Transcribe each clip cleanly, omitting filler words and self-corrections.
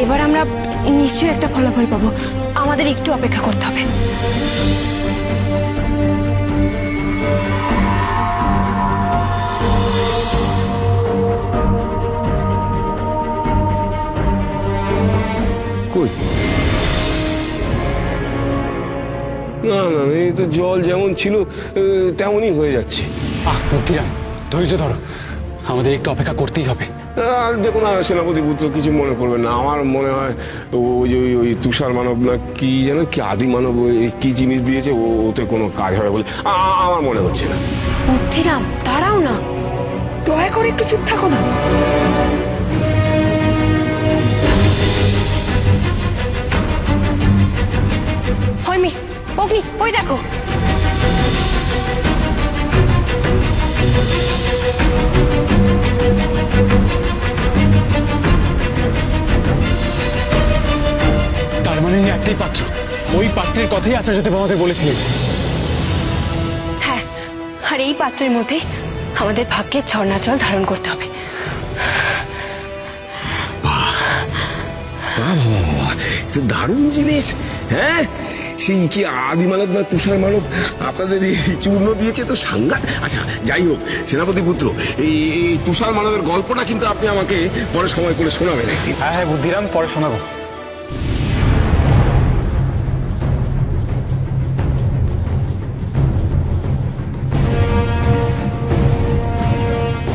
এবার আমরা নিশ্চয়ই একটা ফলাফল পাবো, আমাদের একটু অপেক্ষা করতে হবে। কই? না না, এই তো জল যেমন ছিল তেমনই হয়ে যাচ্ছে। বুদ্ধিরাম, ধৈর্য ধরো, আমাদের একটু অপেক্ষা করতেই হবে। আর দেখুন না সেনাপতি পুত্র, কিছু মনে করবেন না। আমার মনে হয় ওই যে ওই তুষার মানব না কি যেন, কি আদি মানব কি জিনিস দিয়েছে, ওতে কোনো কাজ হবে বলে আমার মনে হচ্ছে না। বুদ্ধিরাম, দাঁড়াও না, দয়া করে একটু চুপ থাকো না। হৈমি, অগ্নি, ওই দেখো। তার মানে একটাই পাত্র, ওই পাত্রের কথাই আচার্যদেব আমাদের বলেছিলেন। হ্যাঁ, আর এই পাত্রের মধ্যে আমাদের ভাগ্যের ঝর্ণার জল ধারণ করতে হবে। দারুণ জিনিস। হ্যাঁ, সেই কি আদি মানব না তুষার মানব আপনাদের এই চূর্ণ দিয়েছে তো সাংঘাত। আচ্ছা যাই হোক সেনাপতি পুত্র, এই তুষার মানবের গল্পটা কিন্তু আপনি আমাকে পরে সময় করে শোনাবেন একদিন। হ্যাঁ হ্যাঁ বুদ্ধিরাম, পরে শোনাবো।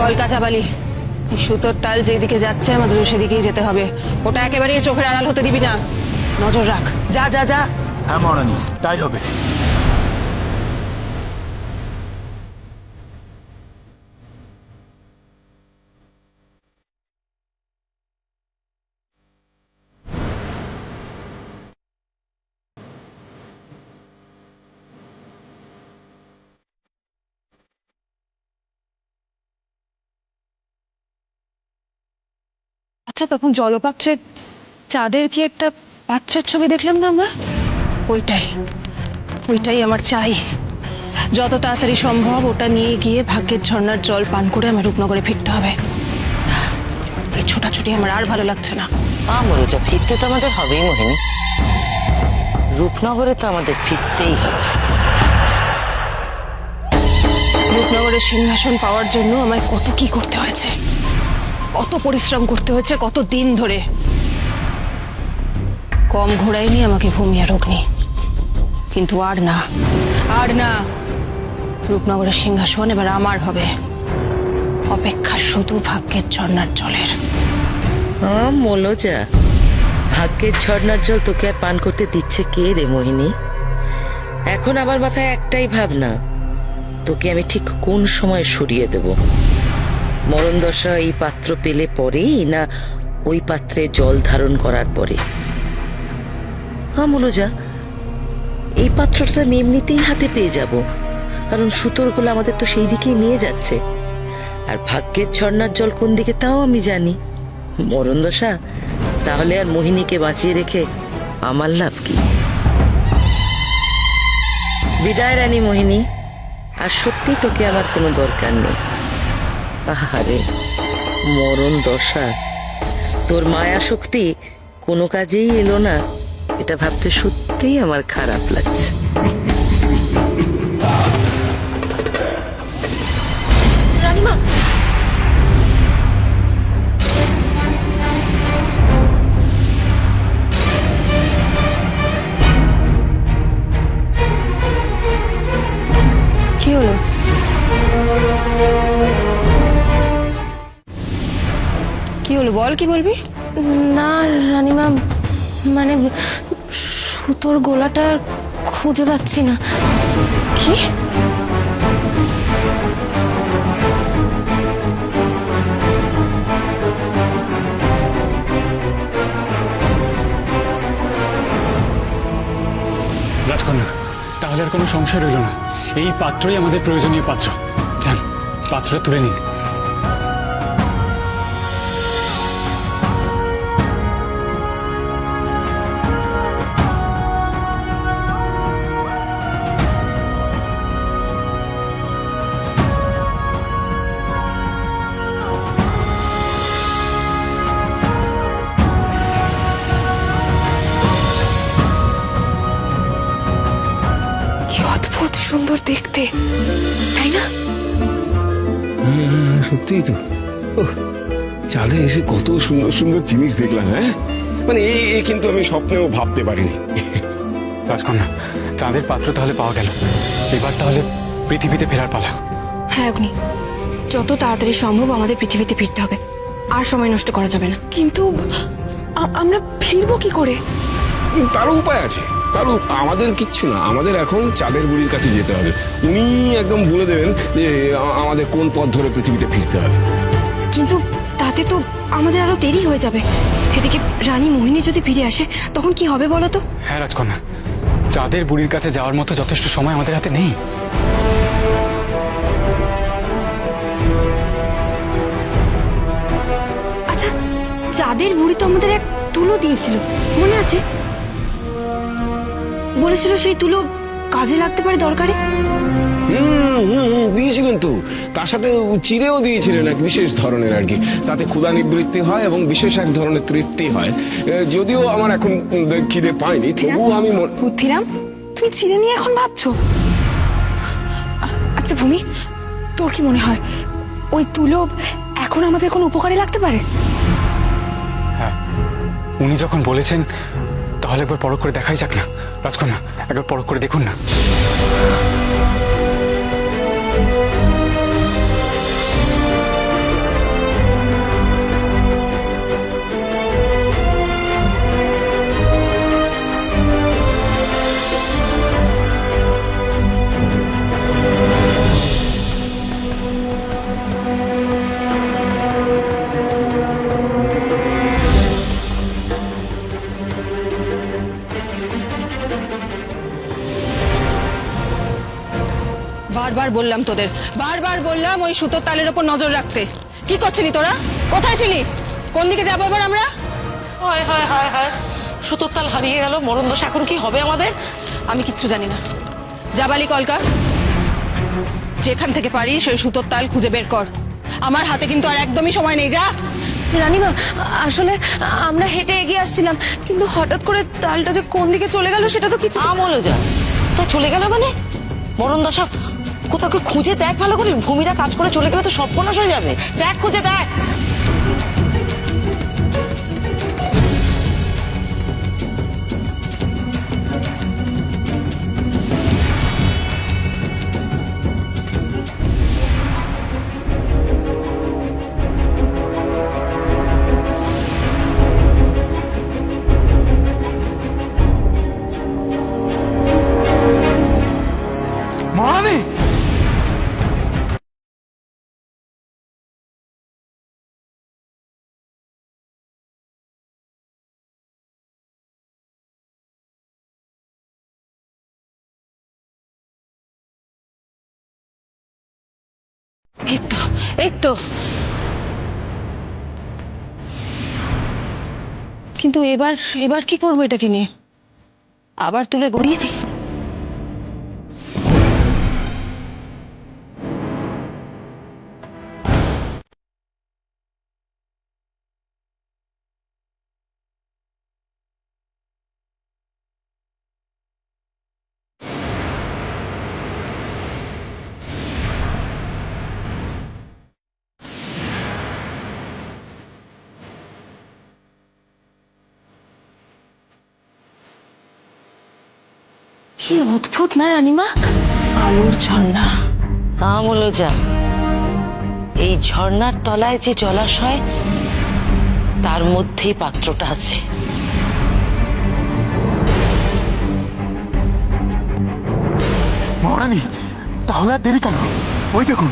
কলকা চাবালি, সুতোর তাল যেদিকে যাচ্ছে আমাদের সেদিকেই যেতে হবে। ওটা একেবারেই চোখের আড়াল হতে দিবি না, নজর রাখ। যা যা যা। হ্যাঁ মহারানী, তাই হবে। আচ্ছা, তখন জলপাত্রে চাঁদের কি একটা বাচ্চার ছবি দেখলাম না আমরা? ওইটাই ওইটাই আমার চাই। যত তাড়াতাড়ি সম্ভব ওটা নিয়ে গিয়ে ভাগ্যের ঝর্ণার জল পান করে আমার রূপনগরে ফিরতে হবে। এই ছোটাছুটি আমার আর ভালো লাগছে না। মরিচা, ফিরতে তো আমাদের হবেই মোহিনী, রূপনগরে তো আমাদের ফিরতেই হবে। রূপনগরের সিংহাসন পাওয়ার জন্য আমায় কত কি করতে হয়েছে, কত পরিশ্রম করতে হয়েছে, কত দিন ধরে। কম ঘোরায়নি আমাকে ভূমি আর অগ্নি, কিন্তু আর না, আর না। রূপনগরের সিংহাসন এবার আমার হবে। অপেক্ষা শুধু ভাগ্যের ঝর্ণার জলের। মলোজা, ভাগ্যের ঝর্ণার জল তোকে আর পান করতে দিচ্ছে কে রে মোহিনী? এখন আমার মাথায় একটাই ভাবনা, তোকে আমি ঠিক কোন সময় সরিয়ে দেব। মরণ দশা এই পাত্র পেলে পরেই, না ওই পাত্রে জল ধারণ করার পরে? মলোজা, এই পাত্রটা আমি এমনিতেই হাতে পেয়ে যাব, কারণ সুতোরগুলো আমাদের তো সেই দিকেই নিয়ে যাচ্ছে। আর ভাগ্যের ঝর্ণার জল কোন দিকে তাও আমি জানি। মরণ দশা, তাহলে আর মোহিনীকে বাঁচিয়ে রেখে আমার লাভ কি? বিদায় রানী মোহিনী, আর সত্যি তোকে আমার কোনো দরকার নেই। আহারে মরণ দশা, তোর মায়া শক্তি কোনো কাজেই এলো না, এটা ভাবতে সত্যিই আমার খারাপ লাগছে। রানীমা, কি হলো? কি হলো বল, কি বলবি? না রানীমা, মানে সুতোর গোলাটা খুঁজে পাচ্ছি না। কি? রাজকন্যা, তাহলে আর কোনো সংশয় রইল না, এই পাত্রই আমাদের প্রয়োজনীয় পাত্র। যান, পাত্রটা তুলে নিন। দেখতে, তাই না? সত্যিই তো। ওহ, চাঁদে এসে কত সুন্দর সুন্দর জিনিস দেখলাম। হ্যাঁ, মানে এই কিন্তু আমি স্বপ্নেও ভাবতে পারিনি। রাজকন্যা, চাঁদের পাত্র তাহলে পাওয়া গেল, এবার তাহলে পৃথিবীতে ফেরার পালা। হ্যাঁ অগ্নি, যত তাড়াতাড়ি সম্ভব আমাদের পৃথিবীতে ফিরতে হবে, আর সময় নষ্ট করা যাবে না। কিন্তু আমরা ফিরবো কি করে? তারও উপায় আছে, তারও আমাদের কিচ্ছু না, আমাদের এখন চাঁদের বুড়ির কাছে যেতে হবে। উনি একদম বলে দেবেন যে আমাদের কোন পথ ধরে পৃথিবীতে ফিরতে হবে। কিন্তু তাতে তো আমাদের আরো দেরি হয়ে যাবে। এদিকে রানী মোহিনী যদি ফিরে আসে তখন কি হবে বলো তো? হ্যাঁ রাজকন্যা, চাঁদের বুড়ির কাছে যাওয়ার মতো যথেষ্ট সময় আমাদের হাতে নেই। আচ্ছা, চাঁদের বুড়ি তো আমাদের এক তুলো দিয়েছিল, মনে আছে? বলেছিল সেই তুলো কাজে লাগতে পারে দরকারে। দিয়েছিলেন তো, তার সাথে চিড়েও দিয়েছিলেন এক বিশেষ ধরনের আর কি, তাতে ক্ষুধা নিবৃত্তি হয় এবং বিশেষ এক ধরনের তৃপ্তি হয়। যদিও আমার এখন খিদে পাইনি, তবুও আমি বুদ্ধিরাম, তুমি চিড়ে নিয়ে এখন ভাবছো? আচ্ছা ভূমি, তোর কি মনে হয় ওই তুলো এখন আমাদের কোনো উপকারে লাগতে পারে? হ্যাঁ, উনি যখন বলেছেন তাহলে একবার পরখ করে দেখাই যাক না। রাজকন্যা, একবার পরখ করে দেখুন না। বারবার বললাম তোদের, বারবার বললাম ওই সুতোর তালের উপর নজর রাখতে। কি করছিলি তোরা? কোথায় ছিলি? কোন দিকে যাবো এবার আমরা? হায় হায় হায় হায়, সুতোর তাল হারিয়ে গেল, মরণ দোষ, এখন কি হবে আমাদের? আমি কিচ্ছু জানি না। যাবালি কলকা, যেখান থেকে পারিস ওই সুতোর তাল খুঁজে বের কর। আমার হাতে কিন্তু আর একদমই সময় নেই। যা। রানীমা, আসলে আমরা হেঁটে এগিয়ে আসছিলাম, কিন্তু হঠাৎ করে তালটা যে কোন দিকে চলে গেল সেটা তো কিছু। আমলে যা, তা চলে গেল মানে? মরণ দশা, কোথাও খুঁজে দেখ ভালো করে। ভূমিরা কাজ করে চলে গেলে তো সর্বনাশ হয়ে যাবে। দেখ, খুঁজে দেখ। মহারানী, এই তো, এই তো। কিন্তু এবার এবার কি করবো এটাকে নিয়ে? আবার তুলে গড়িয়ে দিই? কি অদ্ভুত না রানীমা? আলোর ঝর্ণা। আমলে যা, এই ঝর্ণার তলায় যে জলাশয়, তার মধ্যেই পাত্রটা আছে। মহারানী, তাহলে আর দেরি কেন? ওই দেখুন,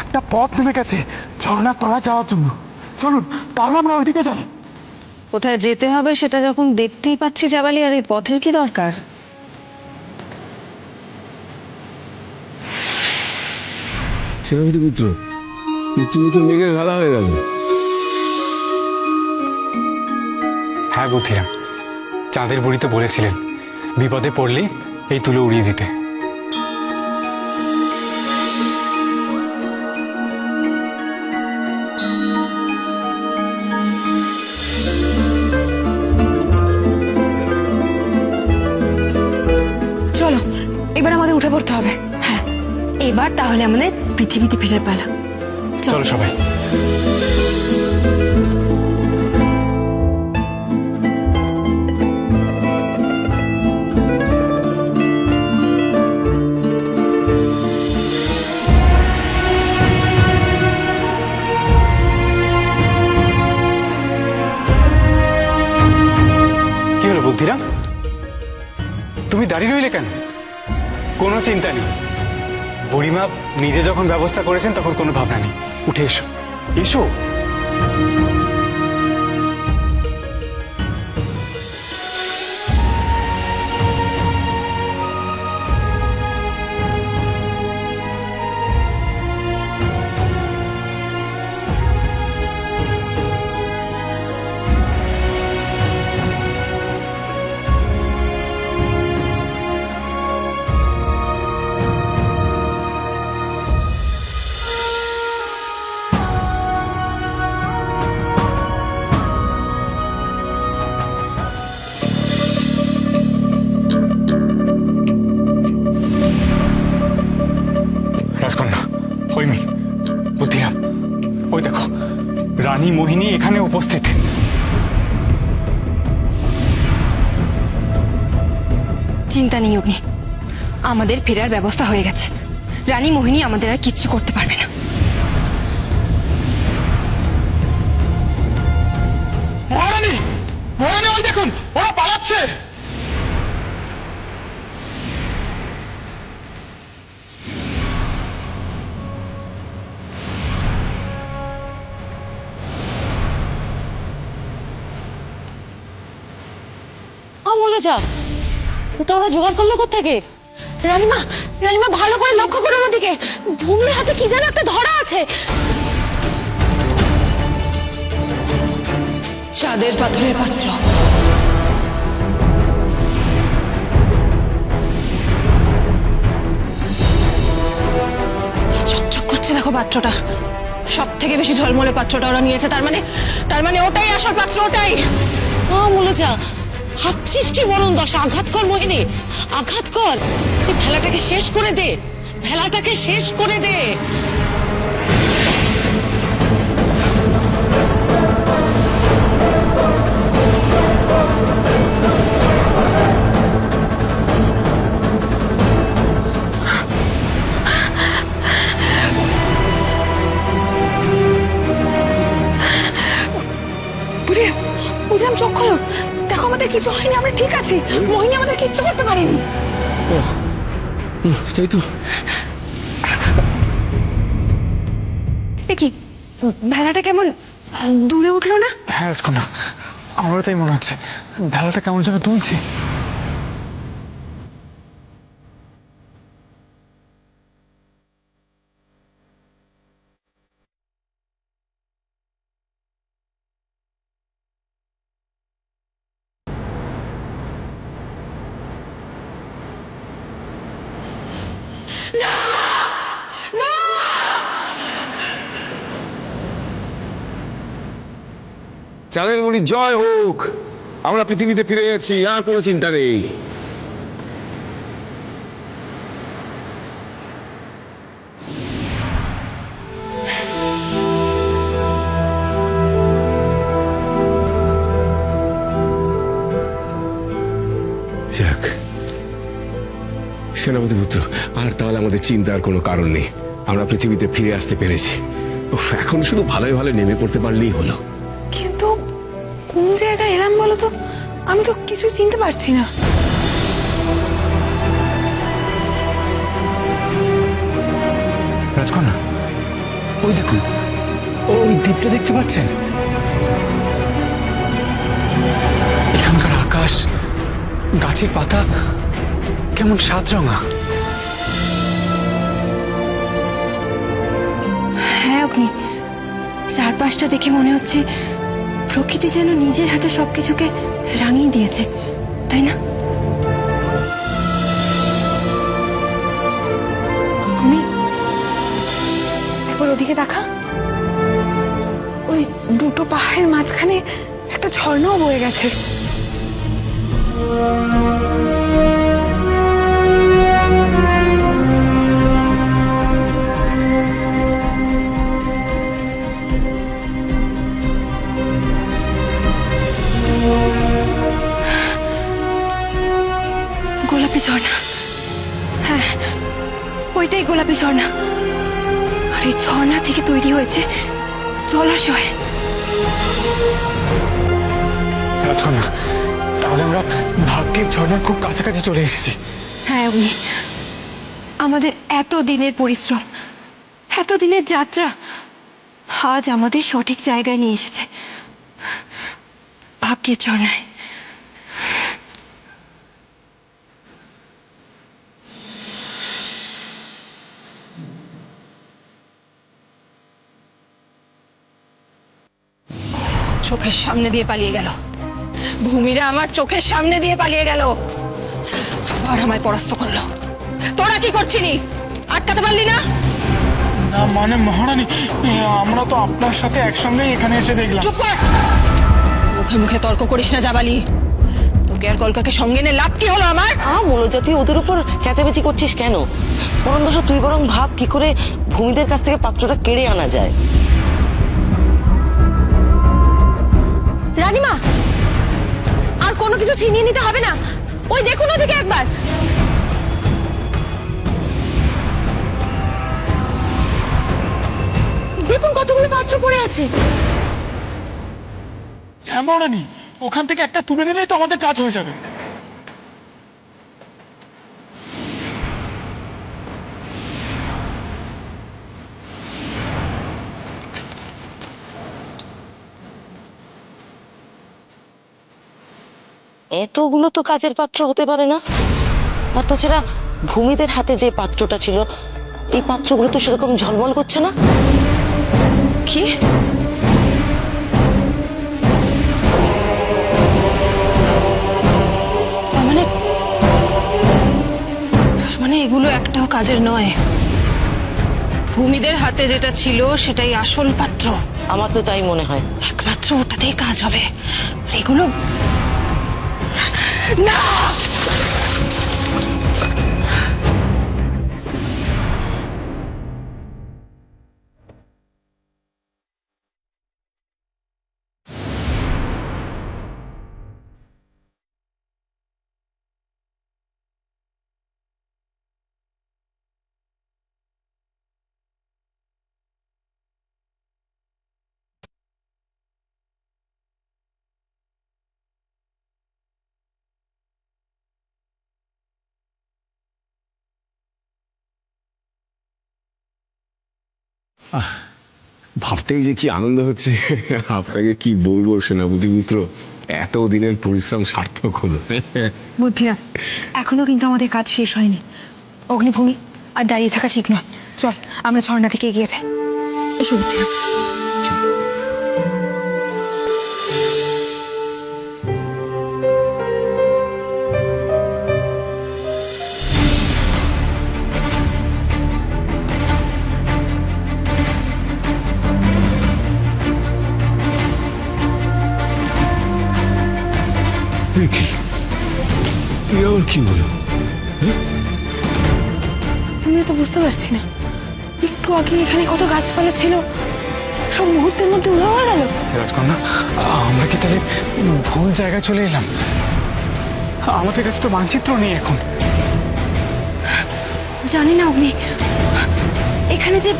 একটা পথ নেমে গেছে ঝর্ণার তলা যাওয়ার জন্য। চলুন তাহলে আমরা ওইদিকে যাই। কোথায় যেতে হবে সেটা যখন দেখতেই পাচ্ছি যাবালি, আর এই পথের কি দরকার? সেনাপতি পুত্র, তুমি তো মেঘে গালা হয়ে গেল। হ্যাঁ বুদ্ধিরাম, চাঁদের বুড়ি তো বলেছিলেন বিপদে পড়লেই এই তুলো উড়িয়ে দিতে। চলো, এবার আমাদের উঠে পড়তে হবে। হ্যাঁ, এবার তাহলে আমাদের পৃথিবীতে ফেরার পালা। চলো সবাই। কি হলো বুদ্ধিরাম, তুমি দাঁড়িয়ে রইলে কেন? কোনো চিন্তা নেই, বুড়িমা নিজে যখন ব্যবস্থা করেছেন তখন কোনো ভাবনা নেই। উঠে এসো, এসো। রাজকন্যা, হৈমি, বুদ্ধিরাম, ওই দেখো রানী মোহিনী এখানে উপস্থিত। চিন্তা নেই অগ্নি, আমাদের ফেরার ব্যবস্থা হয়ে গেছে। রানী মোহিনী আমাদের আর কিচ্ছু করতে পারবে না। মহারানী, মহারানী, ওই দেখুন ওরা পালাচ্ছে। বলে যা, ওটা ওরা জোগাড় করলো কোত্থেকে? রানীমা, রানীমা ভালো করে লক্ষ্য করুন ওদিকে, ভূমির হাতে কি যেন একটা ধরা আছে। চাঁদের পাথরের পাত্র। চকচক করছে দেখো পাত্রটা, সব থেকে বেশি ঝলমলে পাত্রটা ওরা নিয়েছে। তার মানে ওটাই আসল পাত্র, ওটাই। বলে যা, ভাবছিস কি মরণ দশা? আঘাত কর মোহিনী, আঘাত কর। এই ভেলাটাকে শেষ করে দে, ভেলাটাকে শেষ করে দে। বুঝলাম, চোখ খোলো, দেখো আমাদের কিছু হয়নি, আমরা ঠিক আছি। মোহিনী আমাদের কিচ্ছু করতে পারেনি। তাই তো। কি ভেলাটা কেমন দূরে উঠলো না? হ্যাঁ রাজকন্যা, আমারও তাই মনে হচ্ছে, ভেলাটা কেমন যেন দুলছে। চাঁদের বলি জয় হোক, আমরা পৃথিবীতে ফিরে যাচ্ছি, আর কোনো চিন্তা নেই। যাক সেনাপতি পুত্র, আর তাহলে আমাদের চিন্তার কোনো কারণ নেই, আমরা পৃথিবীতে ফিরে আসতে পেরেছি। এখন শুধু ভালোই ভালো নেমে পড়তে পারলেই হলো। কিন্তু কোন জায়গায় এলাম বলো তো, আমি তো কিছু চিনতে পারছি না। রাজকন্যা, ওই দেখুন, ওই দ্বীপটা দেখতে পাচ্ছেন? এখানকার আকাশ, গাছের পাতা কেমন সাত রঙা। হ্যাঁ অগ্নি, চারপাশটা দেখে মনে হচ্ছে প্রকৃতি যেন নিজের হাতে সবকিছুকে রাঙিয়ে দিয়েছে, তাই না? আমি একবার ওদিকে দেখা, ওই দুটো পাহাড়ের মাঝখানে একটা ঝর্ণাও বয়ে গেছে। এটাই গোলাপি ঝর্ণা, আর এই ঝর্ণা থেকে তৈরি হয়েছে জলাশয়। রাজকন্যা, তাহলে আমরা ভাগ্যের ঝর্ণার খুব কাছাকাছি চলে এসেছি। হ্যাঁ অগ্নি, আমাদের এত দিনের পরিশ্রম, এত দিনের যাত্রা আজ আমাদের সঠিক জায়গায় নিয়ে এসেছে, ভাগ্যের ঝর্ণায়। চোখের সামনে দিয়ে পালিয়ে গেল, ভূমিরা আমার চোখের সামনে দিয়ে পালিয়ে গেল, আবার আমায় পরাস্ত করলো। তোরা কি করছিলি? আটকাতে পারলি না? না মানে মহারানী, আমরা তো আপনার সাথে একসঙ্গেই এখানে এসে দেখলাম। চুপ কর, মুখে মুখে তর্ক করিস না জাবালি। তোকে আর কলকাকে সঙ্গে নিয়ে লাভ কি হলো আমার? মূলজা তুই ওদের উপর চেঁচামেচি করছিস কেন? পুরন্দশা তুই বরং ভাব কি করে ভূমিদের কাছ থেকে পাত্রটা কেড়ে আনা যায়। রানীমা, আর কোনো কিছু ছিনিয়ে নিতে হবে না, ওই দেখুন ওদিকে একবার। দেখুন কতগুলো পাত্র পড়ে আছে। হ্যাঁ মহারানী, ওখান থেকে একটা তুলে নিলেই তো আমাদের কাজ হয়ে যাবে। এতগুলো তো কাজের পাত্র হতে পারে না। আর তাছাড়া ভূমিদের হাতে যে পাত্রটা ছিল, এই পাত্রগুলো তো সেরকম ঝলমল করছে না। কি? তার মানে এগুলো একটাও কাজের নয়। ভূমিদের হাতে যেটা ছিল সেটাই আসল পাত্র। আমার তো তাই মনে হয়। একমাত্র ওটাতেই কাজ হবে। আর এগুলো না। ভাবতেই যে কি আনন্দ হচ্ছে, আপনাকে কি বলবো সেনাপতি পুত্র, এত দিনের পরিশ্রম সার্থক হলো। বুদ্ধিরা, এখনো কিন্তু আমাদের কাজ শেষ হয়নি। অগ্নিভূমি, আর দাঁড়িয়ে থাকা ঠিক নয়, চল আমরা ঝর্ণা থেকে এগিয়ে যাই। এসো বুদ্ধিরা। কি আবার কি হলো? আমি তো বুঝতে পারছি না, একটু আগে এখানে কত গাছপালা ছিল, সব মুহূর্তের মধ্যে উড়ে হয়ে গেল। রাজকন্যা, আমরা কি তাহলে ভুল জায়গায় চলে এলাম? আমাদের কাছে তো মানচিত্র নেই এখন। জানি না অগ্নি, এখানে যে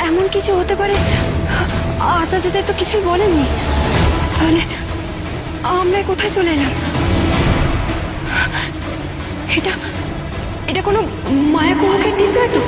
এমন কিছু হতে পারে আচার্য তো কিছুই বলেননি। তাহলে আমরা কোথায় চলে এলাম? এটা এটা কোনো মায়াকুহকের দ্বীপ নয় তো?